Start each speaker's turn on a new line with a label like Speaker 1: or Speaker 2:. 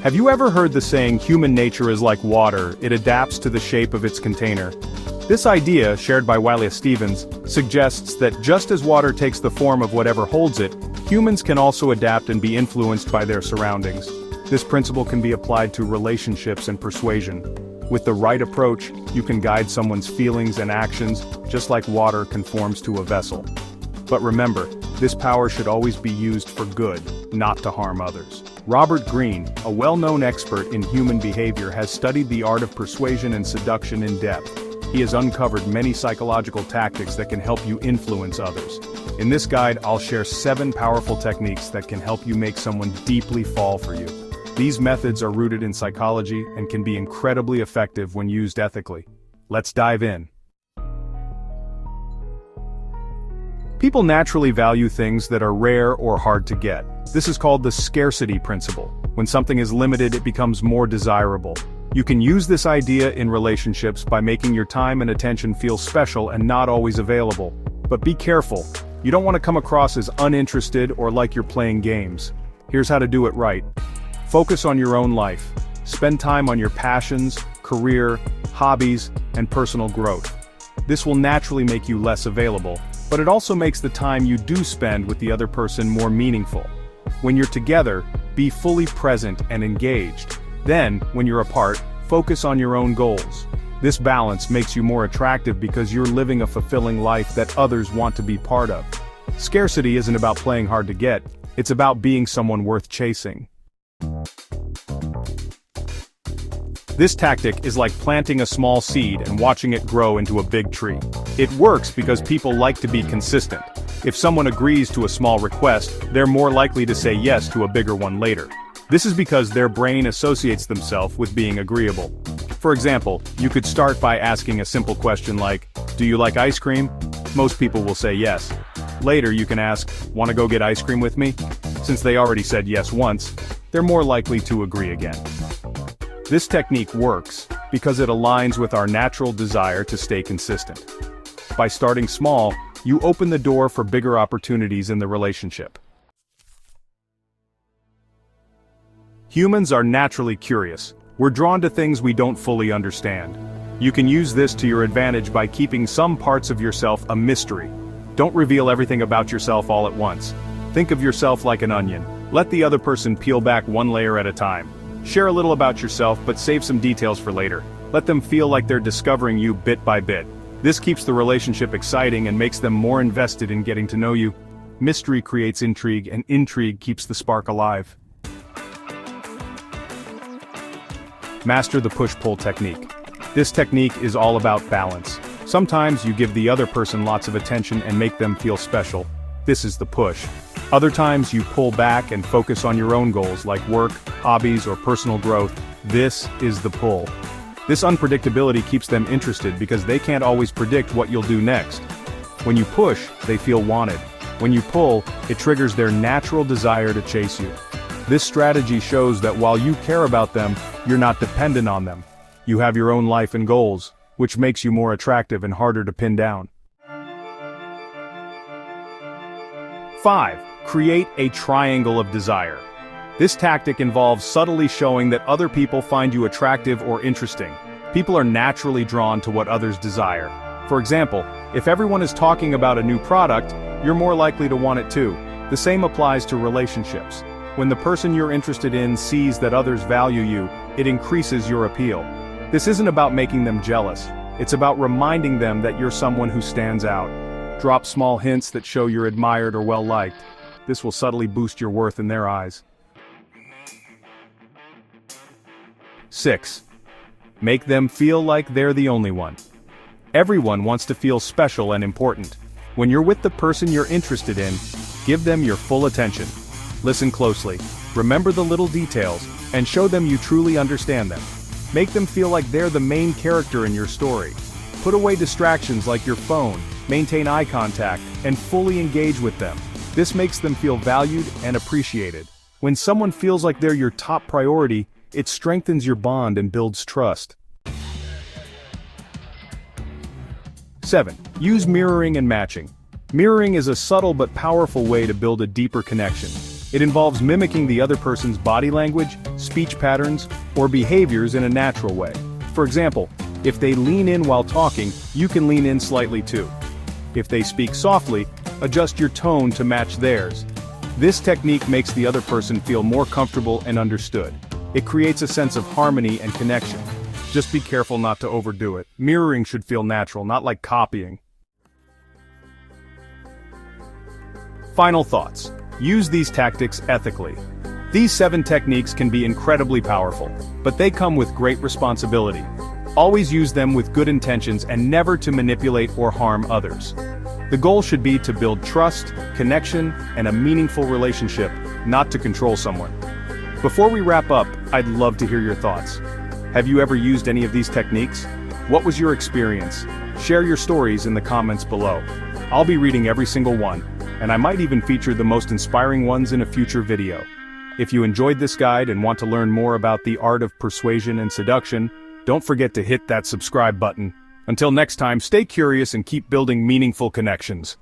Speaker 1: Have you ever heard the saying, human nature is like water, it adapts to the shape of its container? This idea, shared by Wallace Stevens, suggests that just as water takes the form of whatever holds it, humans can also adapt and be influenced by their surroundings. This principle can be applied to relationships and persuasion. With the right approach, you can guide someone's feelings and actions, just like water conforms to a vessel. But remember, this power should always be used for good, not to harm others. Robert Greene, a well-known expert in human behavior, has studied the art of persuasion and seduction in depth. He has uncovered many psychological tactics that can help you influence others. In this guide, I'll share 7 powerful techniques that can help you make someone deeply fall for you. These methods are rooted in psychology and can be incredibly effective when used ethically. Let's dive in. People naturally value things that are rare or hard to get. This is called the scarcity principle. When something is limited, it becomes more desirable. You can use this idea in relationships by making your time and attention feel special and not always available. But be careful. You don't want to come across as uninterested or like you're playing games. Here's how to do it right. Focus on your own life. Spend time on your passions, career, hobbies, and personal growth. This will naturally make you less available, but it also makes the time you do spend with the other person more meaningful. When you're together, be fully present and engaged. Then, when you're apart, focus on your own goals. This balance makes you more attractive because you're living a fulfilling life that others want to be part of. Scarcity isn't about playing hard to get, it's about being someone worth chasing. This tactic is like planting a small seed and watching it grow into a big tree. It works because people like to be consistent. If someone agrees to a small request, they're more likely to say yes to a bigger one later. This is because their brain associates themselves with being agreeable. For example, you could start by asking a simple question like, "Do you like ice cream?" Most people will say yes. Later you can ask, "Want to go get ice cream with me?" Since they already said yes once, they're more likely to agree again. This technique works because it aligns with our natural desire to stay consistent. By starting small, you open the door for bigger opportunities in the relationship. Humans are naturally curious. We're drawn to things we don't fully understand. You can use this to your advantage by keeping some parts of yourself a mystery. Don't reveal everything about yourself all at once. Think of yourself like an onion. Let the other person peel back one layer at a time. Share a little about yourself, but save some details for later. Let them feel like they're discovering you bit by bit. This keeps the relationship exciting and makes them more invested in getting to know you. Mystery creates intrigue, and intrigue keeps the spark alive. Master the push-pull technique. This technique is all about balance. Sometimes you give the other person lots of attention and make them feel special. This is the push. Other times you pull back and focus on your own goals like work, hobbies, or personal growth. This is the pull. This unpredictability keeps them interested because they can't always predict what you'll do next. When you push, they feel wanted. When you pull, it triggers their natural desire to chase you. This strategy shows that while you care about them, you're not dependent on them. You have your own life and goals, which makes you more attractive and harder to pin down. 5. Create a triangle of desire. This tactic involves subtly showing that other people find you attractive or interesting. People are naturally drawn to what others desire. For example, if everyone is talking about a new product, you're more likely to want it too. The same applies to relationships. When the person you're interested in sees that others value you, it increases your appeal. This isn't about making them jealous. It's about reminding them that you're someone who stands out. Drop small hints that show you're admired or well-liked. This will subtly boost your worth in their eyes. 6. Make them feel like they're the only one. Everyone wants to feel special and important. When you're with the person you're interested in, give them your full attention. Listen closely, remember the little details, and show them you truly understand them. Make them feel like they're the main character in your story. Put away distractions like your phone, maintain eye contact, and fully engage with them. This makes them feel valued and appreciated. When someone feels like they're your top priority, it strengthens your bond and builds trust. 7. Use mirroring and matching. Mirroring is a subtle but powerful way to build a deeper connection. It involves mimicking the other person's body language, speech patterns, or behaviors in a natural way. For example, if they lean in while talking, you can lean in slightly too. If they speak softly, adjust your tone to match theirs. This technique makes the other person feel more comfortable and understood. It creates a sense of harmony and connection. Just be careful not to overdo it. Mirroring should feel natural, not like copying. Final thoughts. Use these tactics ethically. These 7 techniques can be incredibly powerful, but they come with great responsibility. Always use them with good intentions and never to manipulate or harm others. The goal should be to build trust, connection, and a meaningful relationship, not to control someone. Before we wrap up, I'd love to hear your thoughts. Have you ever used any of these techniques? What was your experience? Share your stories in the comments below. I'll be reading every single one, and I might even feature the most inspiring ones in a future video. If you enjoyed this guide and want to learn more about the art of persuasion and seduction, don't forget to hit that subscribe button. Until next time, stay curious and keep building meaningful connections.